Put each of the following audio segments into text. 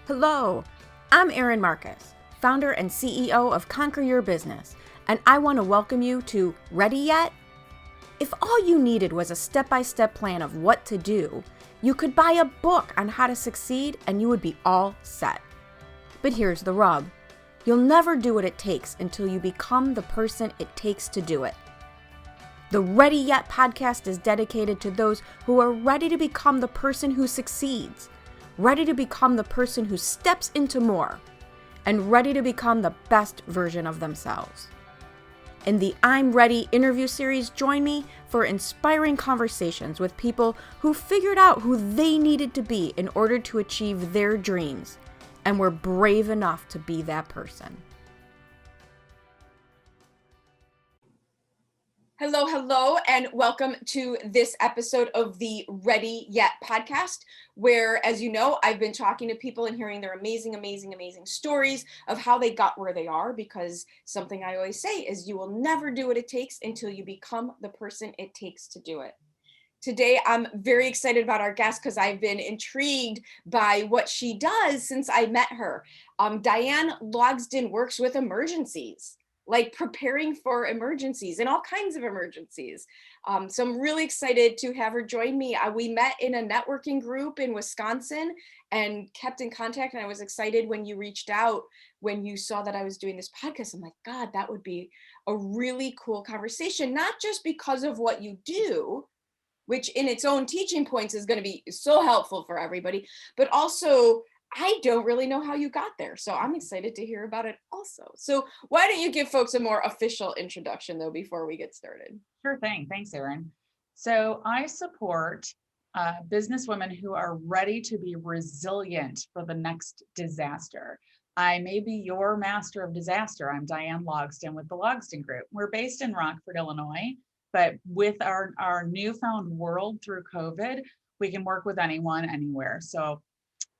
Hello, I'm Erin Marcus, founder and CEO of Conquer Your Business, and I want to welcome you to Ready Yet? If all you needed was a step-by-step plan of what to do, you could buy a book on how to succeed and you would be all set. But here's the rub. You'll never do what it takes until you become the person it takes to do it. The Ready Yet podcast is dedicated to those who are ready to become the person who succeeds, ready to become the person who steps into more, and ready to become the best version of themselves. In the I'm Ready interview series, join me for inspiring conversations with people who figured out who they needed to be in order to achieve their dreams, and were brave enough to be that person. Hello, and welcome to this episode of the Ready Yet podcast, where, as you know, I've been talking to people and hearing their amazing stories of how they got where they are, because something I always say is you will never do what it takes until you become the person it takes to do it. Today, I'm very excited about our guest because I've been intrigued by what she does since I met her. Diane Logsdon works with Emergencies, like preparing for emergencies and all kinds of emergencies. So I'm really excited to have her join me. We met in a networking group in Wisconsin and kept in contact. And I was excited when you reached out, when you saw that I was doing this podcast. I'm like, God, that would be a really cool conversation, not just because of what you do, which in its own teaching points is going to be so helpful for everybody, but also I don't really know how you got there. So I'm excited to hear about it also. So why don't you give folks a more official introduction though, before we get started? Sure thing. Thanks, Erin. So I support businesswomen who are ready to be resilient for the next disaster. I may be your master of disaster. I'm Diane Logsdon with the Logsdon Group. We're based in Rockford, Illinois, but with our newfound world through COVID, we can work with anyone, anywhere. So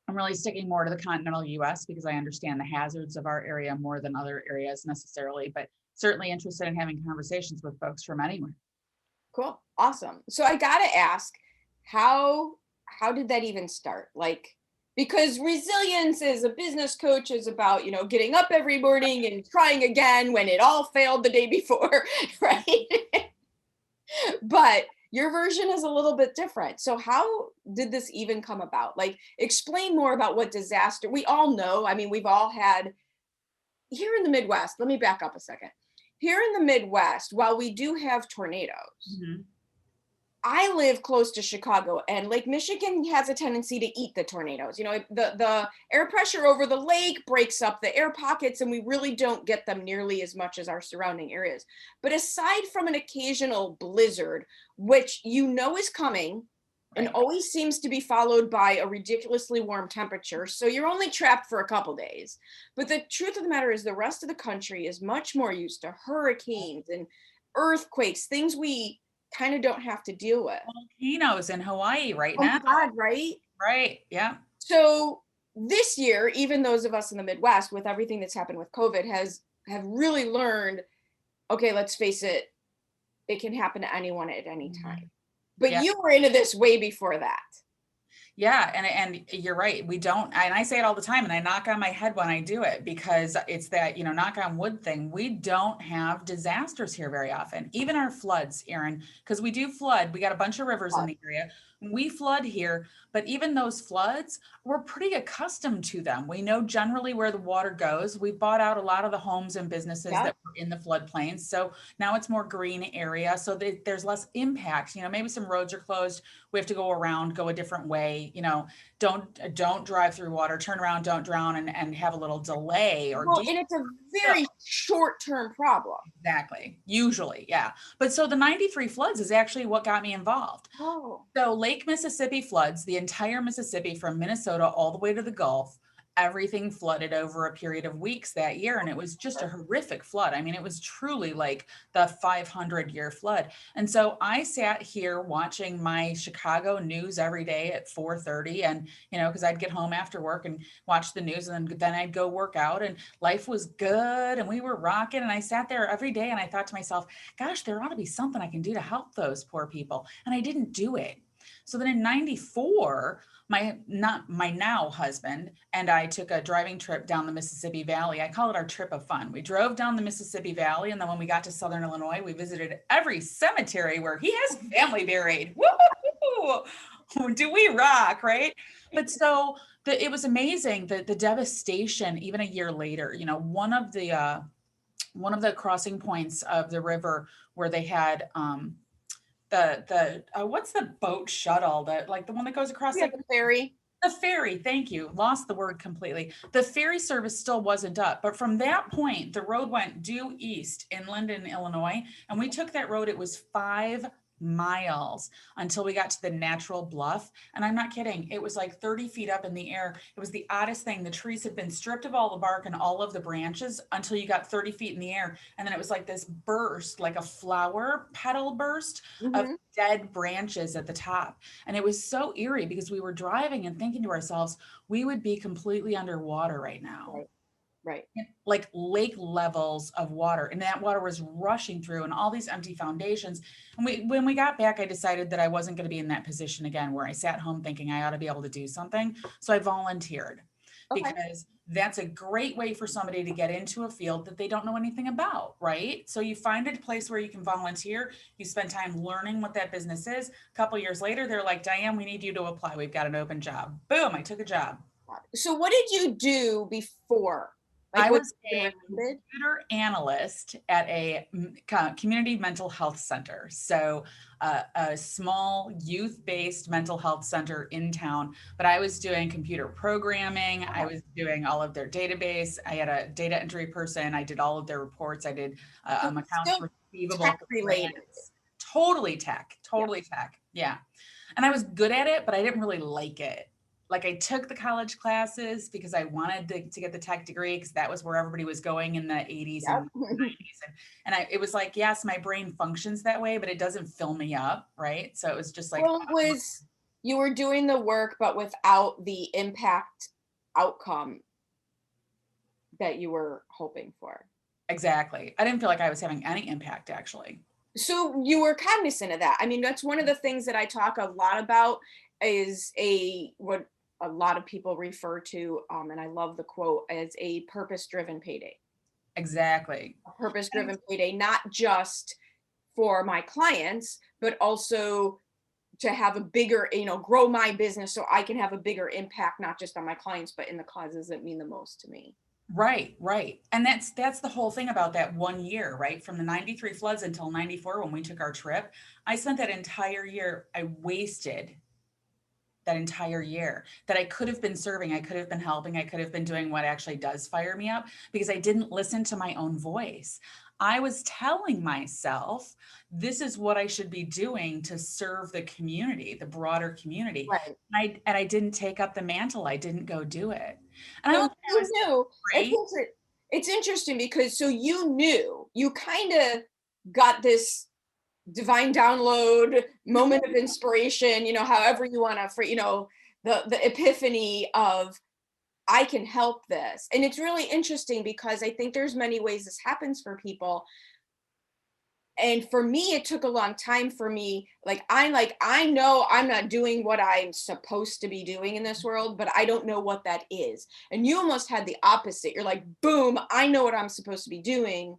I'm really sticking more to the continental US because I understand the hazards of our area more than other areas necessarily, but certainly interested in having conversations with folks from anywhere. Cool. Awesome. So I got to ask, how did that even start? Like, because resilience as a business coach is about, getting up every morning and trying again when it all failed the day before, right? But your version is a little bit different. So how did this even come about? Like, explain more about what disaster we all know. I mean, we've all had here in the Midwest. Let me back up a second. Here in the Midwest, while we do have tornadoes, I live close to Chicago, and Lake Michigan has a tendency to eat the tornadoes. The air pressure over the lake breaks up the air pockets, and we really don't get them nearly as much as our surrounding areas. But aside from an occasional blizzard, which is coming, right, and always seems to be followed by a ridiculously warm temperature, so you're only trapped for a couple days. But the truth of the matter is the rest of the country is much more used to hurricanes and earthquakes, things we kind of don't have to deal with. Volcanoes in Hawaii right now. God, right? Right. Yeah. So this year, even those of us in the Midwest, with everything that's happened with COVID, have really learned, okay, let's face it, it can happen to anyone at any time. But you were into this way before that. Yeah. And you're right. We don't, and I say it all the time and I knock on my head when I do it, because it's that, knock on wood thing. We don't have disasters here very often, even our floods, Erin, because we do flood. We got a bunch of rivers in the area. We flood here, but even those floods, we're pretty accustomed to them. We know generally where the water goes. We bought out a lot of the homes and businesses that were in the floodplains. So now it's more green area. So there's less impact. Maybe some roads are closed. We have to go around, go a different way. Don't drive through water, turn around, don't drown, and have a little delay. And it's a very short-term problem. Exactly. Usually, yeah. But so the 93 floods is actually what got me involved. Oh. So Lake Mississippi floods, the entire Mississippi from Minnesota all the way to the Gulf. Everything flooded over a period of weeks that year. And it was just a horrific flood. I mean, it was truly like the 500-year flood. And so I sat here watching my Chicago news every day at 4:30. And, because I'd get home after work and watch the news, and then I'd go work out, and life was good and we were rocking. And I sat there every day and I thought to myself, gosh, there ought to be something I can do to help those poor people. And I didn't do it. So then in 94, not my now husband and I took a driving trip down the Mississippi Valley. I call it our trip of fun. We drove down the Mississippi Valley, and then when we got to Southern Illinois, we visited every cemetery where he has family buried. Woo! Do we rock, right? But so it was amazing that the devastation, even a year later, one of the crossing points of the river where they had the what's the boat shuttle, that like the one that goes across The ferry. the ferry, thank you. Lost the word completely. The ferry service still wasn't up, but from that point, the road went due east inland in Illinois, and we took that road. It was 5 miles until we got to the natural bluff. And I'm not kidding. It was like 30 feet up in the air. It was the oddest thing. The trees had been stripped of all the bark and all of the branches until you got 30 feet in the air. And then it was like this burst, like a flower petal burst of dead branches at the top. And it was so eerie because we were driving and thinking to ourselves, we would be completely underwater right now. Right. Like lake levels of water, and that water was rushing through, and all these empty foundations. And when we got back, I decided that I wasn't going to be in that position again, where I sat home thinking I ought to be able to do something. So I volunteered, because that's a great way for somebody to get into a field that they don't know anything about, right? So you find a place where you can volunteer, you spend time learning what that business is. A couple of years later, they're like, Diane, we need you to apply. We've got an open job. Boom, I took a job. So what did you do before? Like, I was a computer analyst at a community mental health center. So a small youth-based mental health center in town, but I was doing computer programming. I was doing all of their database. I had a data entry person. I did all of their reports. I did accounts receivable. Tech related. Totally tech. Yeah. And I was good at it, but I didn't really like it. Like, I took the college classes because I wanted to get the tech degree, because that was where everybody was going in the 80s and 90s. And it was like, yes, my brain functions that way, but it doesn't fill me up, right? So it was just like, well, you were doing the work, but without the impact outcome that you were hoping for. Exactly. I didn't feel like I was having any impact, actually. So you were cognizant of that. I mean, that's one of the things that I talk a lot about, is what a lot of people refer to, and I love the quote, as a purpose-driven payday. Exactly. A purpose-driven payday, not just for my clients, but also to have a bigger, grow my business so I can have a bigger impact, not just on my clients, but in the causes that mean the most to me. Right. And that's the whole thing about that 1 year, right? From the 93 floods until 94, when we took our trip, I spent that entire year, I wasted that entire year that I could have been serving, I could have been helping, I could have been doing what actually does fire me up, because I didn't listen to my own voice. I was telling myself, this is what I should be doing to serve the community, the broader community. Right. And I didn't take up the mantle. I didn't go do it. And so you knew. It's interesting because so you knew, you kind of got this divine download moment of inspiration, however you want to, the epiphany of, I can help this. And it's really interesting because I think there's many ways this happens for people. And for me, it took a long time for me. I know I'm not doing what I'm supposed to be doing in this world, but I don't know what that is. And you almost had the opposite. You're like, boom, I know what I'm supposed to be doing,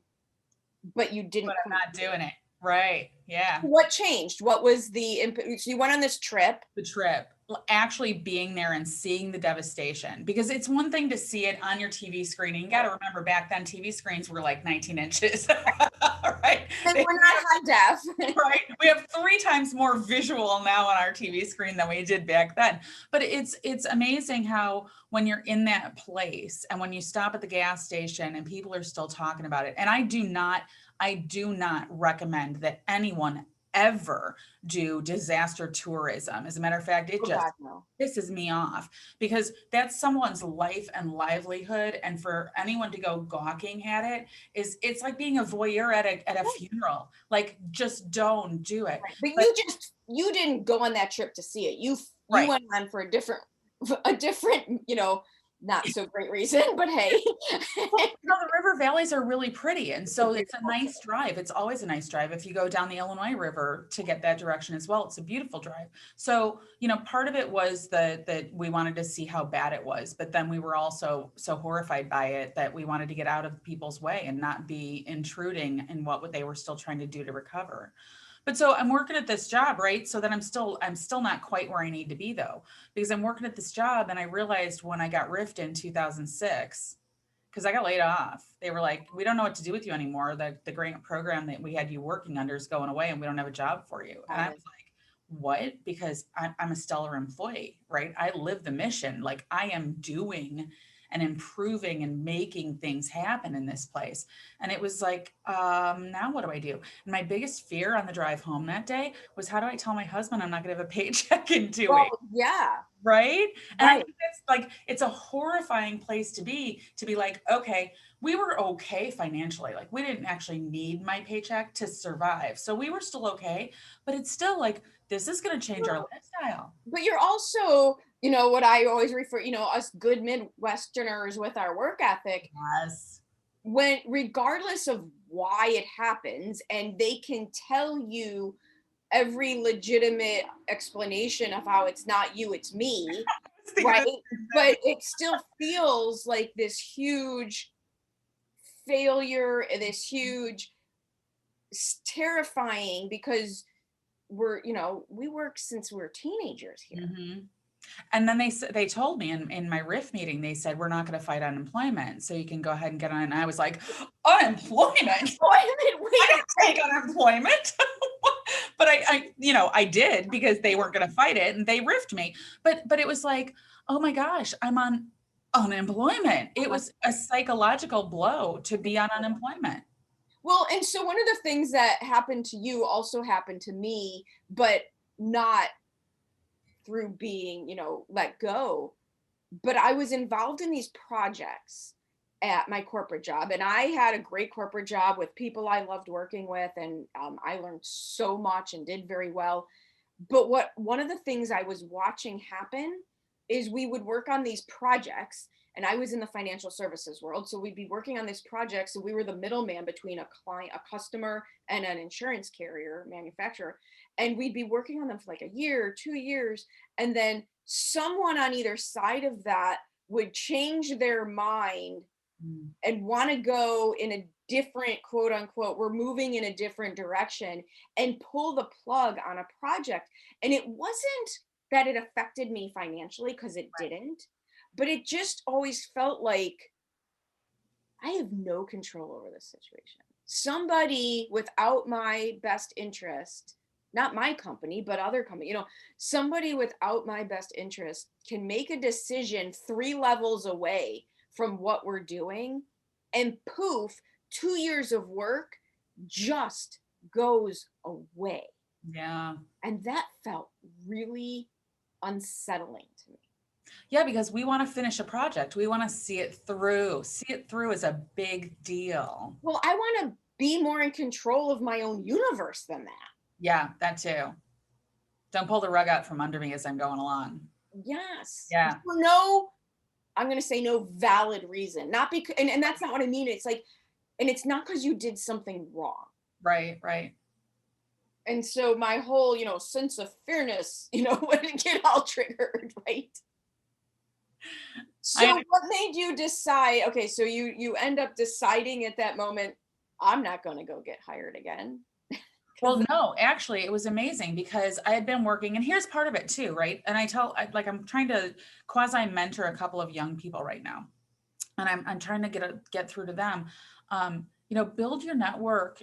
but you didn't. But I'm not doing it. Right. Yeah. What changed? What was the input? So you went on this trip. The trip, actually being there and seeing the devastation, because it's one thing to see it on your TV screen. And you got to remember, back then, TV screens were like 19 inches. Right. And we're not high def. Right. We have 3 times more visual now on our TV screen than we did back then. But it's amazing how, when you're in that place and when you stop at the gas station and people are still talking about it. And I do not recommend that anyone ever do disaster tourism. As a matter of fact, it just pisses me off, because that's someone's life and livelihood. And for anyone to go gawking at it, it's like being a voyeur at a funeral. Like, just don't do it. Right. But you didn't go on that trip to see it. You went on for a different, not so great reason, but hey. Well, the river valleys are really pretty. And so it's a nice drive. It's always a nice drive. If you go down the Illinois River to get that direction as well, it's a beautiful drive. So, part of it was that we wanted to see how bad it was, but then we were also so horrified by it that we wanted to get out of people's way and not be intruding in what they were still trying to do to recover. But so I'm working at this job, right? So then I'm still not quite where I need to be though, because I'm working at this job and I realized when I got riffed in 2006, because I got laid off. They were like, we don't know what to do with you anymore. The grant program that we had you working under is going away and we don't have a job for you. And I was like, what? Because I'm a stellar employee, right? I live the mission. Like I am doing and improving and making things happen in this place. And it was like, now what do I do? And my biggest fear on the drive home that day was, how do I tell my husband I'm not going to have a paycheck in 2 weeks? Yeah. Right. And I Right. think that's like, it's a horrifying place to be like, okay, we were okay financially. Like we didn't actually need my paycheck to survive. So we were still okay, but it's still like, this is going to change our lifestyle. But you're also, what I always refer, us good Midwesterners with our work ethic, Yes. when regardless of why it happens, and they can tell you every legitimate explanation of how it's not you, it's me, right? But it still feels like this huge failure, this huge terrifying, because we work since we were teenagers here. Mm-hmm. And then they told me in my RIF meeting, they said, we're not going to fight unemployment. So you can go ahead and get on. And I was like, unemployment? I don't take unemployment. But I did, because they weren't going to fight it and they riffed me. But it was like, oh my gosh, I'm on unemployment. It was a psychological blow to be on unemployment. Well, and so one of the things that happened to you also happened to me, but not through being, let go. But I was involved in these projects at my corporate job, and I had a great corporate job with people I loved working with, and I learned so much and did very well. But one of the things I was watching happen is we would work on these projects, and I was in the financial services world, so we'd be working on this project. So we were the middleman between a client, a customer, and an insurance carrier manufacturer, and we'd be working on them for like a year, 2 years, and then someone on either side of that would change their mind and want to go in a different, quote unquote, we're moving in a different direction, and pull the plug on a project. And it wasn't that it affected me financially, because it didn't, but it just always felt like I have no control over this situation. Somebody without my best interest, not my company, but other company, somebody without my best interest can make a decision 3 levels away from what we're doing, and poof, 2 years of work just goes away. Yeah. And that felt really unsettling to me. Yeah, because we want to finish a project. We want to see it through. See it through is a big deal. Well, I want to be more in control of my own universe than that. Yeah, that too. Don't pull the rug out from under me as I'm going along. Yes. Yeah. For no, I'm going to say no valid reason. Not because, and that's not what I mean. It's like, and it's not because you did something wrong. Right, right. And so my whole, sense of fairness, would get all triggered, right? So what made you decide? Okay, so you end up deciding at that moment, I'm not going to go get hired again. Well, no, actually, it was amazing because I had been working, and here's part of it too, right? And I'm trying to quasi mentor a couple of young people right now, and I'm trying to get through to them. Build your network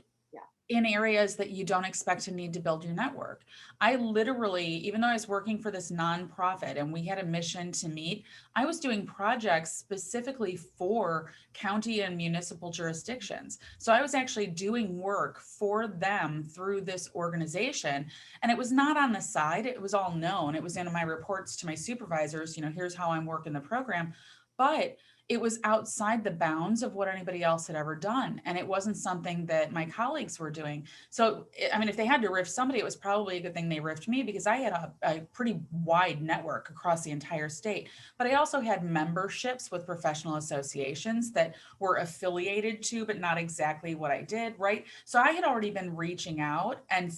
in areas that you don't expect to need to build your network. I literally, even though I was working for this nonprofit and we had a mission to meet, I was doing projects specifically for county and municipal jurisdictions. So I was actually doing work for them through this organization. And it was not on the side, it was all known. It was in my reports to my supervisors, here's how I'm working the program. but it was outside the bounds of what anybody else had ever done. And it wasn't something that my colleagues were doing. So, I mean, if they had to riff somebody, it was probably a good thing they riffed me, because I had a pretty wide network across the entire state. But I also had memberships with professional associations that were affiliated to, but not exactly what I did, right? So I had already been reaching out and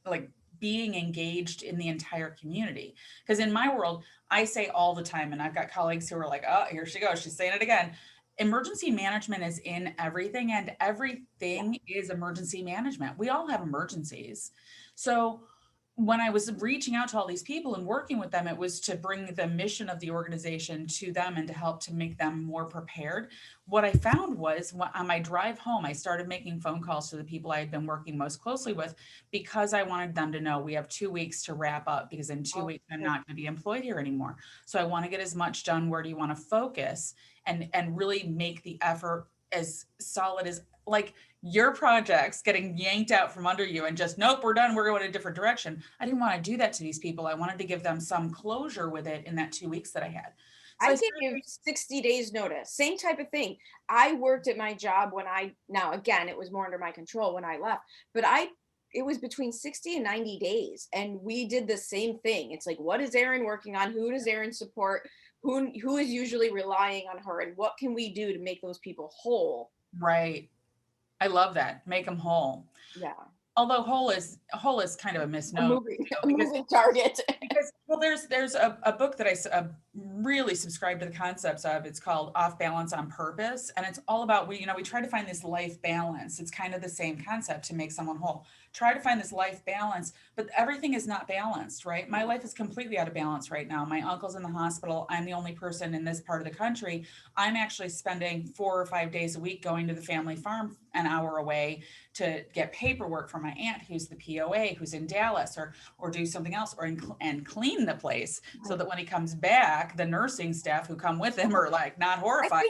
like being engaged in the entire community. Because in my world, I say all the time, and I've got colleagues who are like, oh, here she goes, she's saying it again. Emergency management is in everything, and everything is emergency management. We all have emergencies. So when I was reaching out to all these people and working with them, it was to bring the mission of the organization to them and to help to make them more prepared. What I found was on my drive home, I started making phone calls to the people I had been working most closely with, because I wanted them to know we have 2 weeks to wrap up, because in 2 weeks, I'm not going to be employed here anymore. So I want to get as much done. Where do you want to focus and really make the effort as solid as, like, your projects getting yanked out from under you and just, nope, we're done, we're going a different direction. I didn't want to do that to these people. I wanted to give them some closure with it in that 2 weeks that I had. So I gave you 60 days notice, same type of thing. I worked at my job now again, it was more under my control when I left, but it was between 60 and 90 days. And we did the same thing. It's like, what is Erin working on? Who does Erin support? Who is usually relying on her? And what can we do to make those people whole? Right. I love that. Make them whole. Yeah. Although whole is kind of a misnomer. A moving target. Because, well, there's a book that I really subscribe to the concepts of. It's called Off Balance on Purpose. And it's all about, we try to find this life balance. It's kind of the same concept to make someone whole. Try to find this life balance, but everything is not balanced, right? My life is completely out of balance right now. My uncle's in the hospital. I'm the only person in this part of the country. I'm actually spending 4 or 5 days a week going to the family farm an hour away to get paperwork for my aunt who's the POA, who's in Dallas, or do something else, and clean the place, so that when he comes back, the nursing staff who come with him are like not horrified.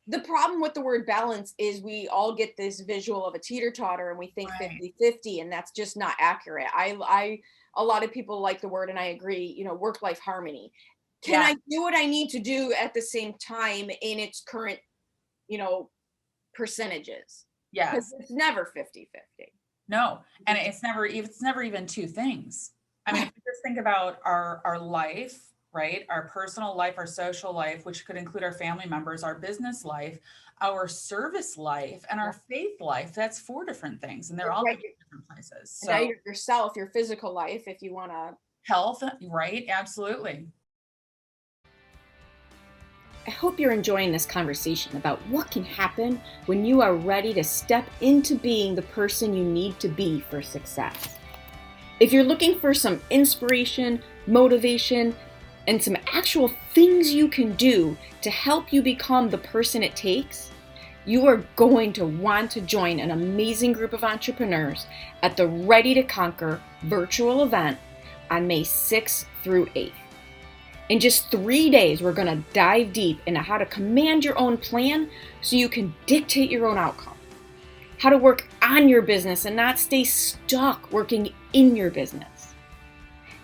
The problem with the word balance is we all get this visual of a teeter-totter and we think Right. 50-50, and that's just not accurate. A lot of people like the word, and I agree, work-life harmony. Can I do what I need to do at the same time in its current, percentages? Yes. Because it's never 50-50. No. And it's never even two things. I mean, if you just think about our life, right? Our personal life, our social life, which could include our family members, our business life, our service life, and our faith life. That's 4 different things, and they're all in different places. So now yourself, your physical life, if you want to. Health, right? Absolutely. I hope you're enjoying this conversation about what can happen when you are ready to step into being the person you need to be for success. If you're looking for some inspiration, motivation, and some actual things you can do to help you become the person it takes, you are going to want to join an amazing group of entrepreneurs at the Ready to Conquer virtual event on May 6th through 8th. In just 3 days, we're going to dive deep into how to command your own plan so you can dictate your own outcome, how to work on your business and not stay stuck working in your business,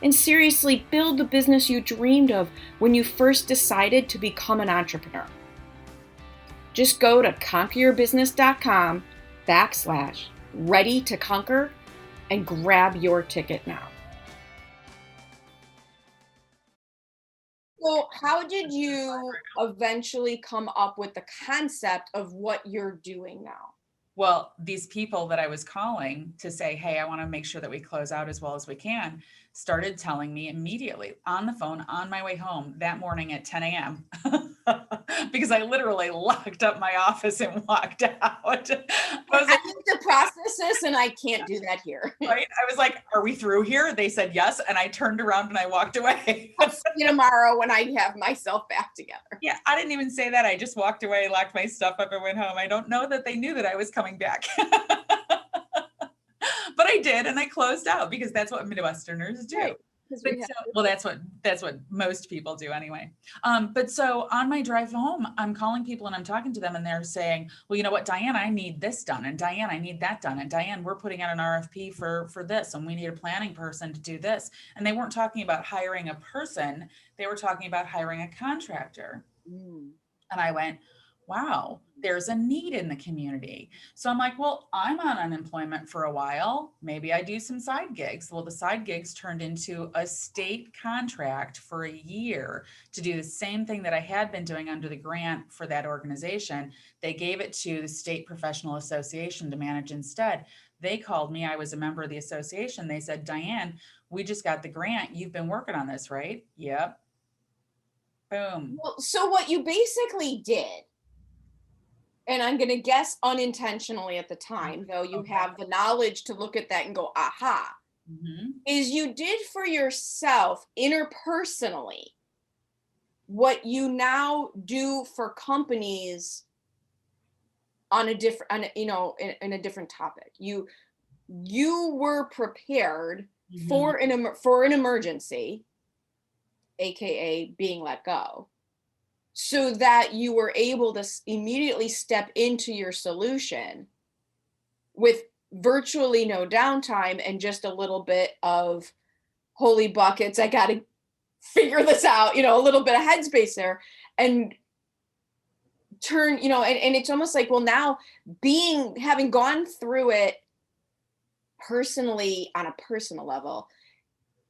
and seriously build the business you dreamed of when you first decided to become an entrepreneur. Just go to conqueryourbusiness.com/ready to conquer and grab your ticket now. So how did you eventually come up with the concept of what you're doing now? Well, these people that I was calling to say, hey, I want to make sure that we close out as well as we can, started telling me immediately on the phone on my way home that morning at 10 a.m. because I literally locked up my office and walked out. I need to process this and I can't do that here. Right? I was like, are we through here? They said yes. And I turned around and I walked away. I'll see you tomorrow when I have myself back together. Yeah, I didn't even say that. I just walked away, locked my stuff up and went home. I don't know that they knew that I was coming back. But I did, and I closed out because that's what Midwesterners do. because But we have. so, well, that's what most people do anyway. But so on my drive home, I'm calling people and I'm talking to them and they're saying, well, you know what, Diane, I need this done. And Diane, I need that done. And Diane, we're putting out an RFP for this, and we need a planning person to do this. And they weren't talking about hiring a person. They were talking about hiring a contractor. Mm. And I went, wow, there's a need in the community. So I'm like, well, I'm on unemployment for a while. Maybe I do some side gigs. Well, the side gigs turned into a state contract for a year to do the same thing that I had been doing under the grant for that organization. They gave it to the State Professional Association to manage instead. They called me. I was a member of the association. They said, Diane, we just got the grant. You've been working on this, right? Yep. Boom. Well, so what you basically did, and I'm going to guess unintentionally at the time, though you Okay. have the knowledge to look at that and go, aha, is you did for yourself interpersonally what you now do for companies on a different, in a different topic. You were prepared Mhm. for an emergency, aka being let go, so that you were able to immediately step into your solution with virtually no downtime and just a little bit of holy buckets, I got to figure this out, a little bit of headspace there, and turn, and it's almost like, well, now having gone through it personally on a personal level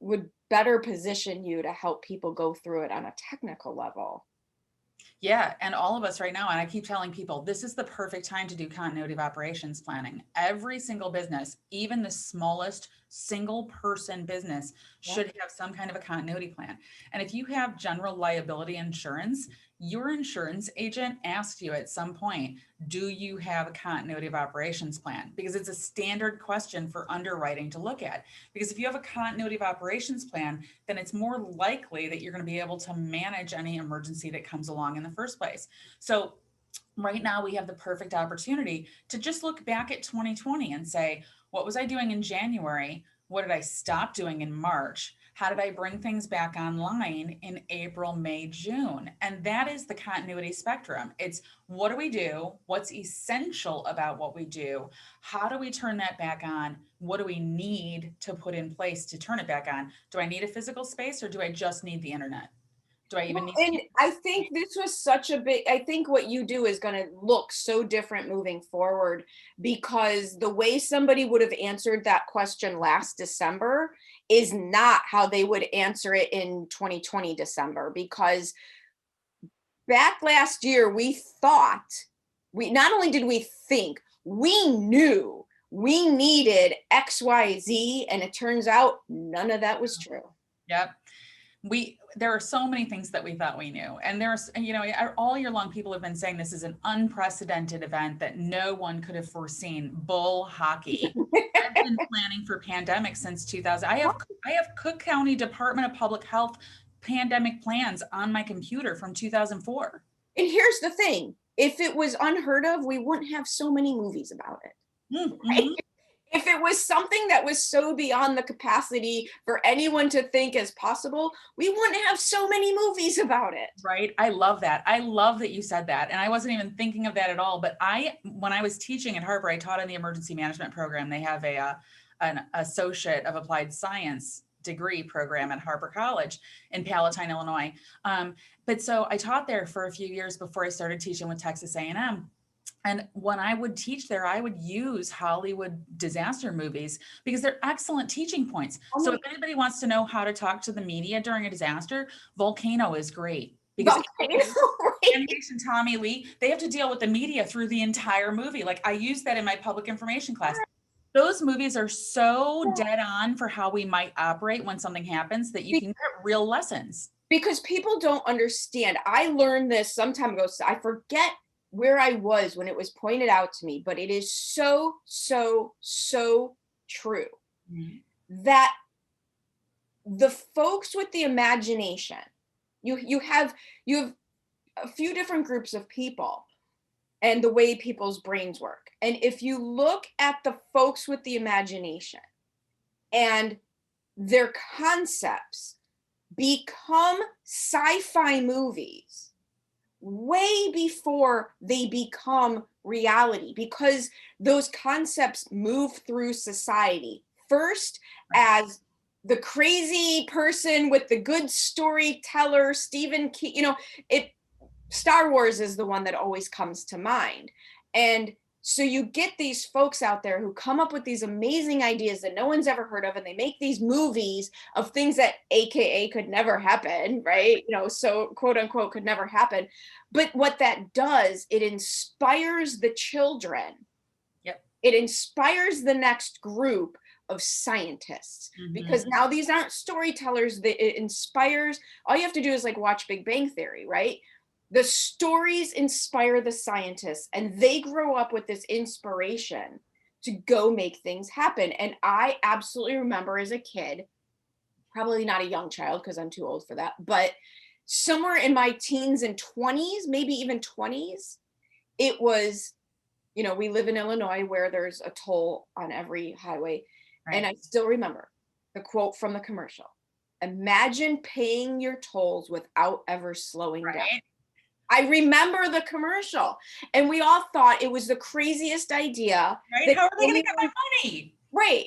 would better position you to help people go through it on a technical level. Yeah, and all of us right now, and I keep telling people, this is the perfect time to do continuity of operations planning. Every single business, even the smallest single person business, should have some kind of a continuity plan. And if you have general liability insurance, your insurance agent asks you at some point, do you have a continuity of operations plan? Because it's a standard question for underwriting to look at. Because if you have a continuity of operations plan, then it's more likely that you're going to be able to manage any emergency that comes along in the first place. So right now we have the perfect opportunity to just look back at 2020 and say, what was I doing in January? What did I stop doing in March? How did I bring things back online in April, May, June? And that is the continuity spectrum. It's what do we do? What's essential about what we do? How do we turn that back on? What do we need to put in place to turn it back on? Do I need a physical space or do I just need the internet? Do I even Well, need and I think this was I think what you do is going to look so different moving forward, because the way somebody would have answered that question last December is not how they would answer it in 2020 December, because back last year we not only did we think, we knew we needed XYZ, and it turns out none of that was true. Yep. There are so many things that we thought we knew. And there's, all year long, people have been saying this is an unprecedented event that no one could have foreseen. Bull hockey. I've been planning for pandemics since 2000. I have Cook County Department of Public Health pandemic plans on my computer from 2004. And here's the thing, if it was unheard of, we wouldn't have so many movies about it. Mm-hmm. Right? If it was something that was so beyond the capacity for anyone to think as possible, we wouldn't have so many movies about it. Right. I love that. I love that you said that. And I wasn't even thinking of that at all. But when I was teaching at Harper, I taught in the emergency management program. They have an associate of applied science degree program at Harper College in Palatine, Illinois. But so I taught there for a few years before I started teaching with Texas A&M. And when I would teach there, I would use Hollywood disaster movies because they're excellent teaching points. So if anybody wants to know how to talk to the media during a disaster, Volcano is great. Because Annie and Tommy Lee, they have to deal with the media through the entire movie. Like, I use that in my public information class. Those movies are so dead on for how we might operate when something happens that you can get real lessons. Because people don't understand. I learned this some time ago. So I forget where I was when it was pointed out to me, but it is so, so, so true that the folks with the imagination, you have a few different groups of people and the way people's brains work. And if you look at the folks with the imagination and their concepts become sci-fi movies way before they become reality, because those concepts move through society first Right. as the crazy person with the good storyteller, Stephen King, it Star Wars is the one that always comes to mind. And so you get these folks out there who come up with these amazing ideas that no one's ever heard of, and they make these movies of things that AKA could never happen, right? So quote unquote could never happen. But what that does, it inspires the children. Yep. It inspires the next group of scientists, because now these aren't storytellers. It inspires, all you have to do is like watch Big Bang Theory, right? The stories inspire the scientists, and they grow up with this inspiration to go make things happen. And I absolutely remember as a kid, probably not a young child because I'm too old for that, but somewhere in my teens and 20s, maybe even 20s, it was, we live in Illinois where there's a toll on every highway. Right. And I still remember the quote from the commercial: imagine paying your tolls without ever slowing down. I remember the commercial, and we all thought it was the craziest idea. Right? How are they going to get my money? Right.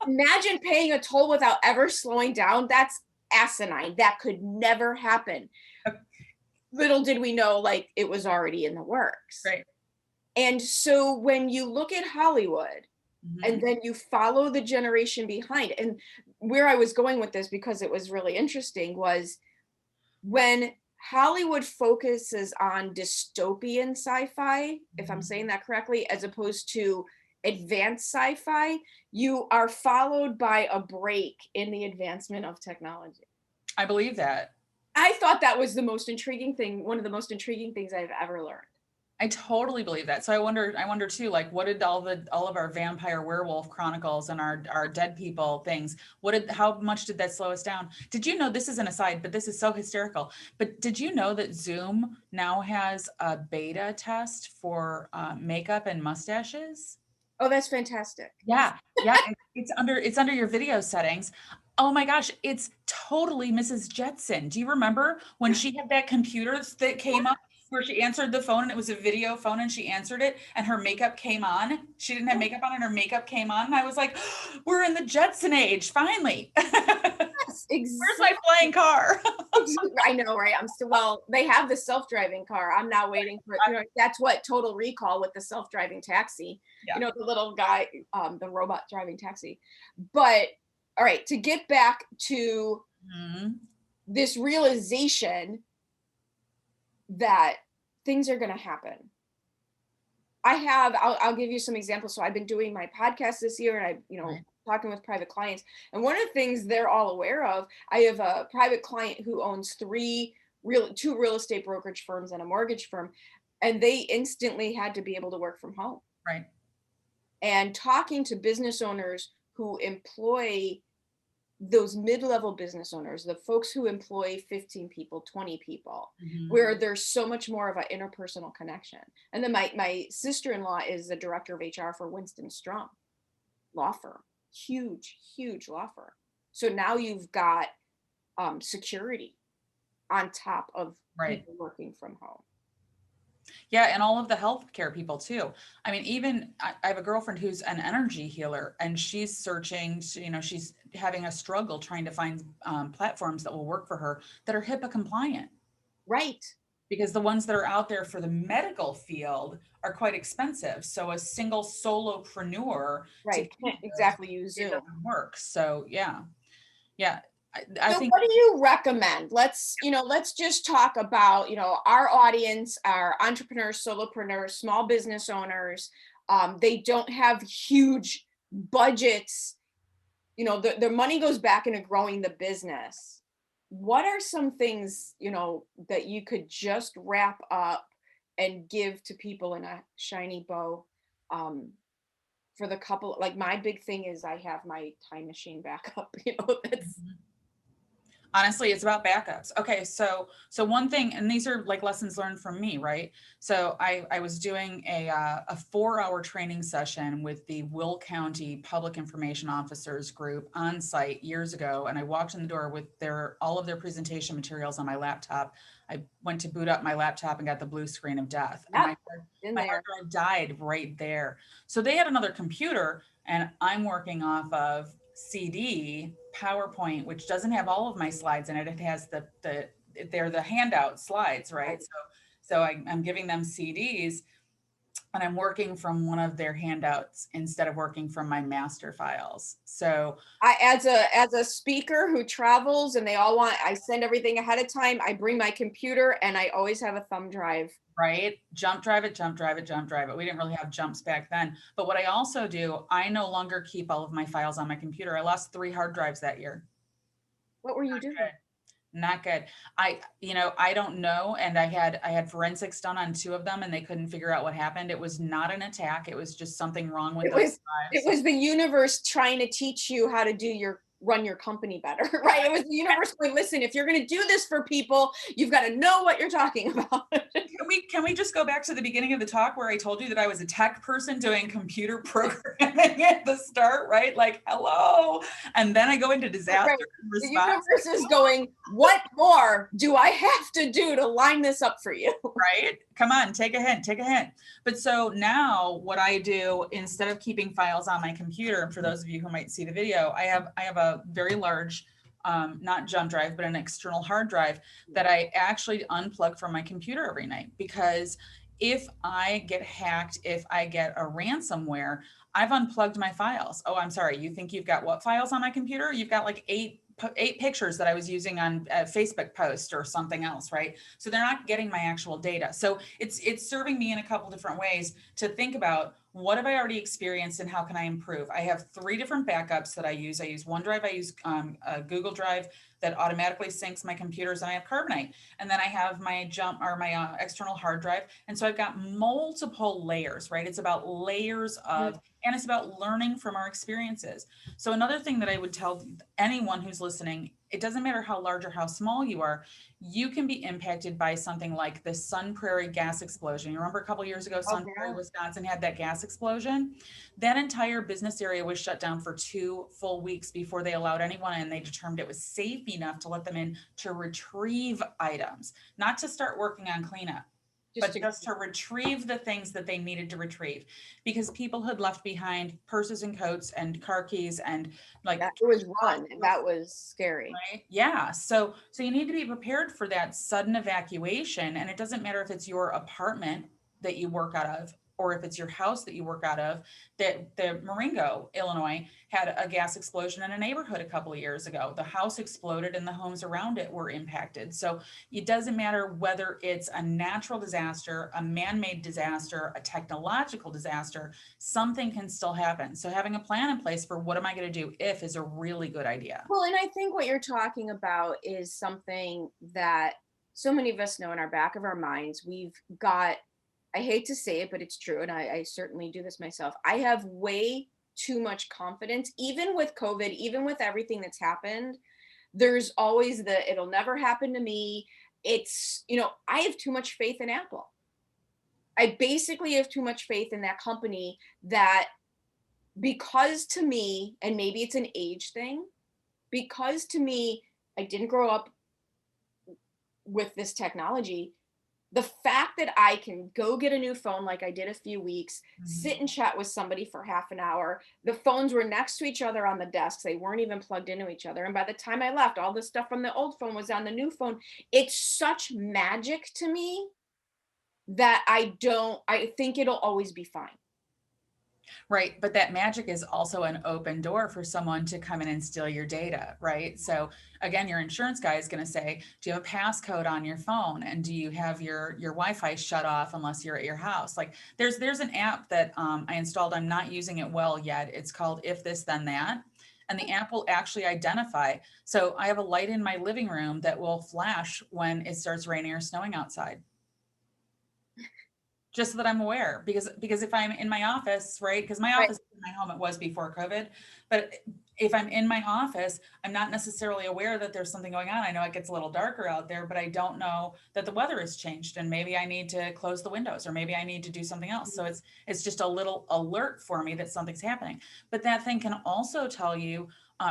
Imagine paying a toll without ever slowing down. That's asinine. That could never happen. Little did we know, like, it was already in the works. Right. And so when you look at Hollywood, and then you follow the generation behind, and where I was going with this, because it was really interesting, was when Hollywood focuses on dystopian sci-fi, if I'm saying that correctly, as opposed to advanced sci-fi, you are followed by a break in the advancement of technology. I believe that. I thought that was the most intriguing thing, one of the most intriguing things I've ever learned. I totally believe that. So I wonder too, like, what did all of our vampire werewolf chronicles and our dead people things, how much did that slow us down? Did you know, this is an aside, but this is so hysterical, but did you know that Zoom now has a beta test for makeup and mustaches? Oh, that's fantastic. Yeah. Yeah. It's under your video settings. Oh my gosh, it's totally Mrs. Jetson. Do you remember when she had that computer that came up where she answered the phone and it was a video phone and she answered it and her makeup came on? She didn't have makeup on and her makeup came on. And I was like, we're in the Jetson age, finally. Yes, exactly. Where's my flying car? I know, right? Well, they have the self-driving car. I'm now waiting for, that's what Total Recall with the self-driving taxi, Yeah. The little guy, the robot driving taxi. But all right, to get back to this realization that things are going to happen. I'll give you some examples. So I've been doing my podcast this year, and right. Talking with private clients. And one of the things they're all aware of, I have a private client who owns two real estate brokerage firms and a mortgage firm, and they instantly had to be able to work from home. Right. And talking to business owners who employ those mid-level business owners, the folks who employ 15 people, 20 people, where there's so much more of an interpersonal connection. And then my sister-in-law is the director of HR for Winston Strum law firm, huge law firm. So now you've got security on top of people working from home. Yeah, and all of the healthcare people too. I mean, even I have a girlfriend who's an energy healer, and she's searching, she's having a struggle trying to find platforms that will work for her that are HIPAA compliant. Right. Because the ones that are out there for the medical field are quite expensive. So a single solopreneur can't exactly use Zoom. It doesn't work. So yeah. I think. What do you recommend? Let's just talk about, our audience, our entrepreneurs, solopreneurs, small business owners. They don't have huge budgets. Their money goes back into growing the business. What are some things, that you could just wrap up and give to people in a shiny bow? For the couple, like my big thing is I have my time machine backup, that's. Honestly, it's about backups. Okay, so one thing, and these are like lessons learned from me, right? So I was doing a 4-hour training session with the Will County Public Information Officers group on site years ago, and I walked in the door with all of their presentation materials on my laptop. I went to boot up my laptop and got the blue screen of death, and Yep, in my hard there. drive died right there. So they had another computer, and I'm working off of CD PowerPoint, which doesn't have all of my slides in it. It has they're the handout slides, right? Right. So I'm giving them CDs, and I'm working from one of their handouts instead of working from my master files. So As a speaker who travels and they all want, I send everything ahead of time. I bring my computer and I always have a thumb drive. right, jump drive it, jump drive it, jump drive it. We didn't really have jumps back then. But what I also do, I no longer keep all of my files on my computer. I lost 3 hard drives that year. What were you doing? Not good. I don't know. And I had forensics done on 2 of them and they couldn't figure out what happened. It was not an attack. It was just something wrong with It those was it drives. was the universe trying to teach you how to run your company better, right? It was the universe going, listen, if you're going to do this for people, you've got to know what you're talking about. Can we just go back to the beginning of the talk where I told you that I was a tech person doing computer programming at the start, right? Like, hello. And then I go into disaster Right. The response. universe is going, what more do I have to do to line this up for you? Right? Come on, take a hint, take a hint. But so now what I do, instead of keeping files on my computer, and for those of you who might see the video, I have a very large, not jump drive, but an external hard drive that I actually unplug from my computer every night. Because if I get hacked, if I get a ransomware, I've unplugged my files. Oh, I'm sorry. You think you've got what files on my computer? You've got like eight pictures that I was using on a Facebook post or something else, right? So they're not getting my actual data. So it's serving me in a couple different ways to think about what have I already experienced and how can I improve? I have 3 different backups that I use. I use OneDrive, I use a Google Drive that automatically syncs my computers, and I have Carbonite. And then I have my external hard drive. And so I've got multiple layers, right? It's about layers of, and it's about learning from our experiences. So another thing that I would tell anyone who's listening, it doesn't matter how large or how small you are, you can be impacted by something like the Sun Prairie gas explosion. You remember a couple of years ago, Sun Prairie, Wisconsin had that gas explosion? That entire business area was shut down for 2 full weeks before they allowed anyone in. They determined it was safe enough to let them in to retrieve items, not to start working on cleanup, but just to retrieve the things that they needed to retrieve, because people had left behind purses and coats and car keys and like That was run, and that was scary. right? Yeah. So you need to be prepared for that sudden evacuation. And it doesn't matter if it's your apartment that you work out of or if it's your house that you work out of. That the Marengo, Illinois, had a gas explosion in a neighborhood a couple of years ago. The house exploded and the homes around it were impacted. So it doesn't matter whether it's a natural disaster, a man-made disaster, a technological disaster, something can still happen. So having a plan in place for what am I going to do if is a really good idea. Well, and I think what you're talking about is something that so many of us know in our back of our minds. We've got, I hate to say it, but it's true. And I certainly do this myself. I have way too much confidence, even with COVID, even with everything that's happened. There's always it'll never happen to me. I have too much faith in Apple. I basically have too much faith in that company that, because to me, and maybe it's an age thing, because to me, I didn't grow up with this technology. The fact that I can go get a new phone like I did a few weeks, sit and chat with somebody for half an hour. The phones were next to each other on the desks. They weren't even plugged into each other. And by the time I left, all the stuff from the old phone was on the new phone. It's such magic to me that I think it'll always be fine. Right. But that magic is also an open door for someone to come in and steal your data. Right. So again, your insurance guy is going to say, do you have a passcode on your phone? And do you have your Wi-Fi shut off unless you're at your house? Like there's an app that I installed. I'm not using it well yet. It's called If This Then That. And the app will actually identify. So I have a light in my living room that will flash when it starts raining or snowing outside. Just so that I'm aware, because if I'm in my office, right? Because my office is my home, it was before COVID, but if I'm in my office, I'm not necessarily aware that there's something going on. I know it gets a little darker out there, but I don't know that the weather has changed and maybe I need to close the windows or maybe I need to do something else. So it's just a little alert for me that something's happening. But that thing can also tell you,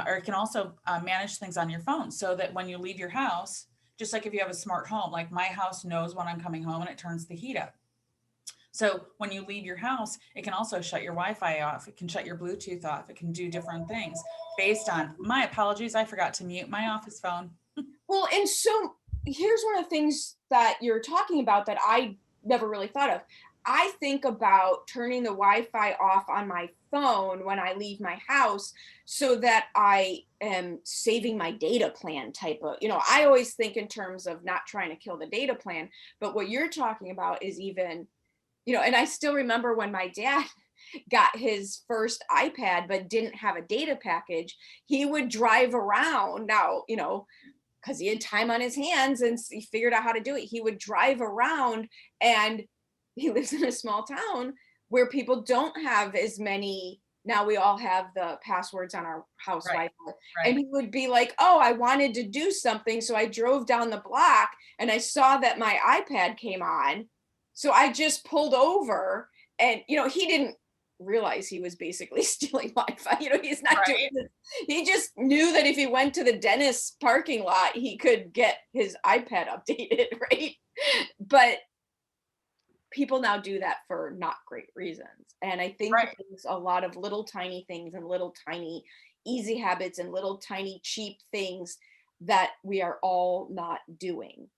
or it can also manage things on your phone so that when you leave your house, just like if you have a smart home, like my house knows when I'm coming home and it turns the heat up. So when you leave your house, it can also shut your Wi-Fi off. It can shut your Bluetooth off. It can do different things based on, my apologies, I forgot to mute my office phone. Well, and so here's one of the things that you're talking about that I never really thought of. I think about turning the Wi-Fi off on my phone when I leave my house so that I am saving my data plan type of, I always think in terms of not trying to kill the data plan, but what you're talking about is even, and I still remember when my dad got his first iPad but didn't have a data package, he would drive around now, because he had time on his hands and he figured out how to do it. He would drive around, and he lives in a small town where people don't have as many. Now we all have the passwords on our house Right, Wi-Fi. And right. he would be like, oh, I wanted to do something. So I drove down the block and I saw that my iPad came on. So I just pulled over and, he didn't realize he was basically stealing Wi-Fi. He's not doing Right. this. He just knew that if he went to the dentist's parking lot, he could get his iPad updated, right? But people now do that for not great reasons. And I think Right. there's a lot of little tiny things and little tiny easy habits and little tiny cheap things that we are all not doing.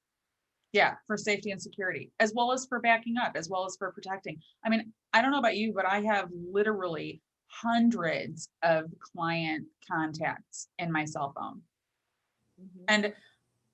Yeah, for safety and security, as well as for backing up, as well as for protecting. I mean, I don't know about you, but I have literally hundreds of client contacts in my cell phone. Mhm. And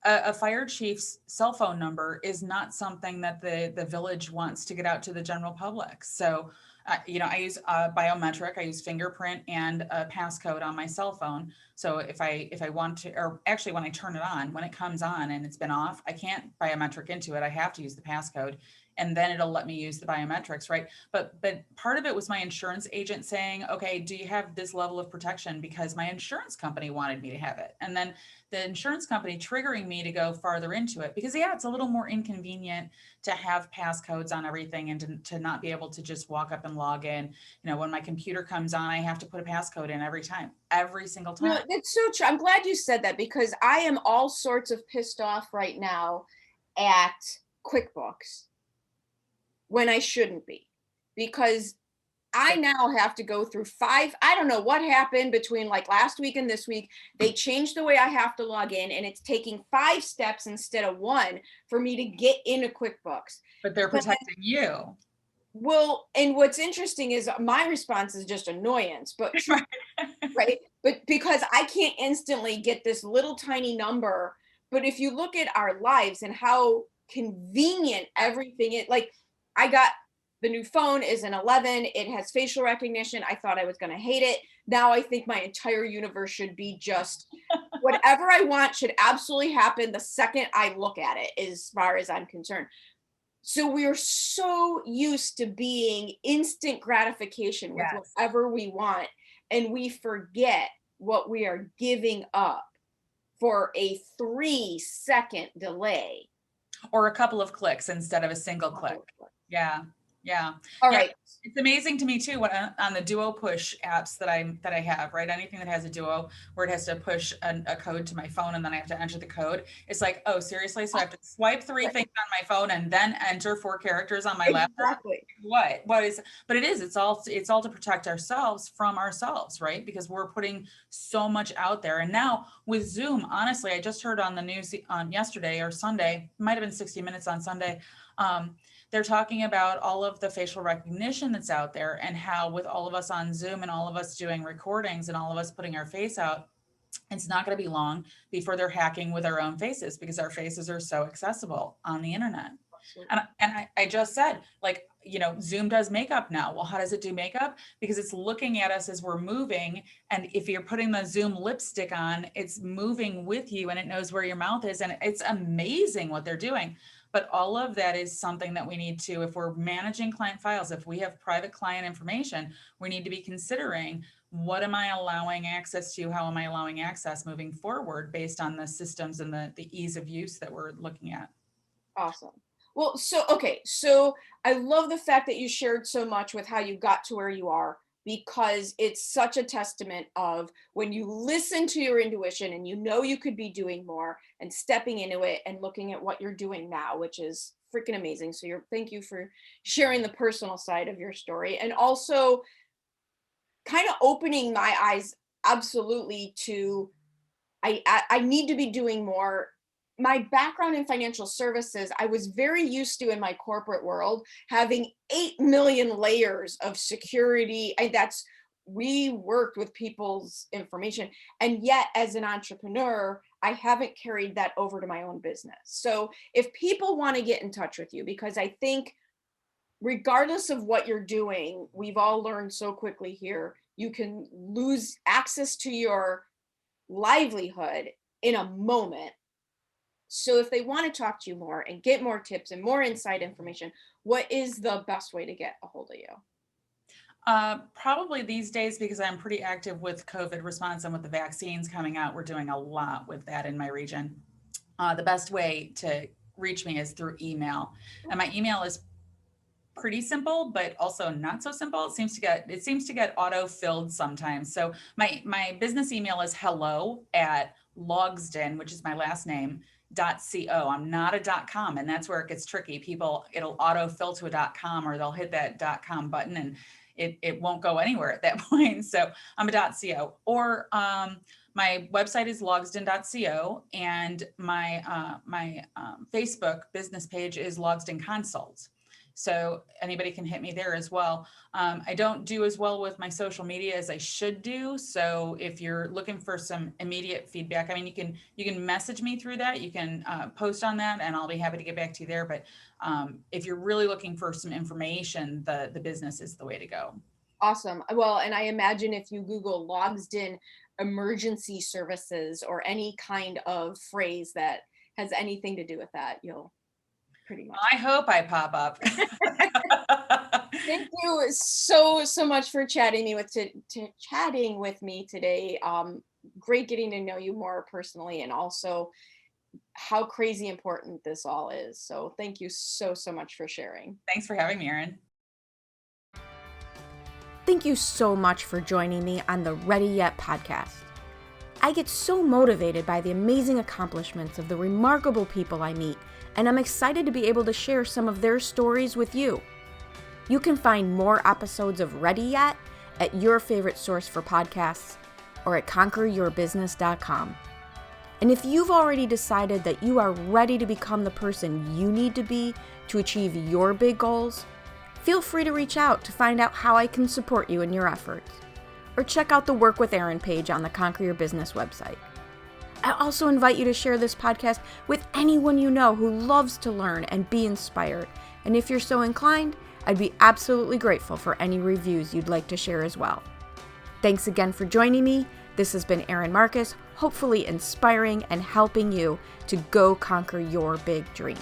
a fire chief's cell phone number is not something that the village wants to get out to the general public. So, I use biometric, I use fingerprint and a passcode on my cell phone. So if I want to, or actually when I turn it on, when it comes on and it's been off, I can't biometric into it. I have to use the passcode, and then it'll let me use the biometrics, right? But part of it was my insurance agent saying, okay, do you have this level of protection? Because my insurance company wanted me to have it, and then the insurance company triggering me to go farther into it because yeah, it's a little more inconvenient to have passcodes on everything and to not be able to just walk up and log in. When my computer comes on, I have to put a passcode in every time, every single No, time. that's so true. I'm glad you said that because I am all sorts of pissed off right now at QuickBooks when I shouldn't be, because I now have to go through I don't know what happened between like last week and this week. They changed the way I have to log in, and it's taking 5 steps instead of one for me to get into QuickBooks. But they're But, protecting you. well, and what's interesting is my response is just annoyance, but Right. right? But because I can't instantly get this little tiny number. But if you look at our lives and how convenient everything is, like I got the new phone is an 11, it has facial recognition. I thought I was going to hate it. Now I think my entire universe should be just whatever I want should absolutely happen the second I look at it, as far as I'm concerned. So we're so used to being instant gratification with Yes. whatever we want, and we forget what we are giving up for a 3-second delay. Or a couple of clicks instead of a single click. Yeah. Yeah. All Yeah. right. It's amazing to me too when on the Duo push apps that I have, right? Anything that has a Duo where it has to push a code to my phone and then I have to enter the code. It's like, oh, seriously? So I have to swipe three Right. things on my phone and then enter 4 characters on my laptop? Exactly. What is, but it's all to protect ourselves from ourselves, right? Because we're putting so much out there. And now with Zoom, honestly, I just heard on the news on yesterday or Sunday, might have been 60 Minutes on Sunday. They're talking about all of the facial recognition that's out there and how with all of us on Zoom and all of us doing recordings and all of us putting our face out, it's not going to be long before they're hacking with our own faces because our faces are so accessible on the internet. And, Absolutely. I just said, like, Zoom does makeup now. Well, how does it do makeup? Because it's looking at us as we're moving. And if you're putting the Zoom lipstick on, it's moving with you and it knows where your mouth is. And it's amazing what they're doing. But all of that is something that we need to, if we're managing client files, if we have private client information, we need to be considering what am I allowing access to? How am I allowing access moving forward based on the systems and the ease of use that we're looking at? Awesome. Well, so I love the fact that you shared so much with how you got to where you are, because it's such a testament of when you listen to your intuition and you know you could be doing more and stepping into it and looking at what you're doing now, which is freaking amazing. So thank you for sharing the personal side of your story, and also kind of opening my eyes absolutely to I need to be doing more. My background in financial services, I was very used to in my corporate world having 8 million layers of security. And we worked with people's information. And yet, as an entrepreneur, I haven't carried that over to my own business. So if people want to get in touch with you, because I think regardless of what you're doing, we've all learned so quickly here, you can lose access to your livelihood in a moment. So if they want to talk to you more and get more tips and more inside information, what is the best way to get a hold of you? Probably these days, because I'm pretty active with COVID response and with the vaccines coming out, we're doing a lot with that in my region. The best way to reach me is through email. And my email is pretty simple, but also not so simple. It seems to get auto filled sometimes. So my business email is hello@Logsdon, which is my last name, .co. I'm not a .com, and that's where it gets tricky. People, it'll auto fill to a .com, or they'll hit that .com button and it won't go anywhere at that point. So I'm a .co, or my website is logsdon.co, and my Facebook business page is Logsdon Consult. So anybody can hit me there as well. I don't do as well with my social media as I should do. So if you're looking for some immediate feedback, I mean, you can message me through that. You can post on that, and I'll be happy to get back to you there. But if you're really looking for some information, the business is the way to go. Awesome. Well, and I imagine if you Google Logsdon emergency services or any kind of phrase that has anything to do with that, you'll pretty much. I hope I pop up. Thank you so much for chatting with me today. Great getting to know you more personally, and also how crazy important this all is. So thank you so much for sharing. Thanks for having me, Erin. Thank you so much for joining me on the Ready Yet podcast. I get so motivated by the amazing accomplishments of the remarkable people I meet, and I'm excited to be able to share some of their stories with you. You can find more episodes of Ready Yet at your favorite source for podcasts or at conqueryourbusiness.com. And if you've already decided that you are ready to become the person you need to be to achieve your big goals, feel free to reach out to find out how I can support you in your efforts. Or check out the Work with Erin page on the Conquer Your Business website. I also invite you to share this podcast with anyone you know who loves to learn and be inspired. And if you're so inclined, I'd be absolutely grateful for any reviews you'd like to share as well. Thanks again for joining me. This has been Erin Marcus, hopefully inspiring and helping you to go conquer your big dreams.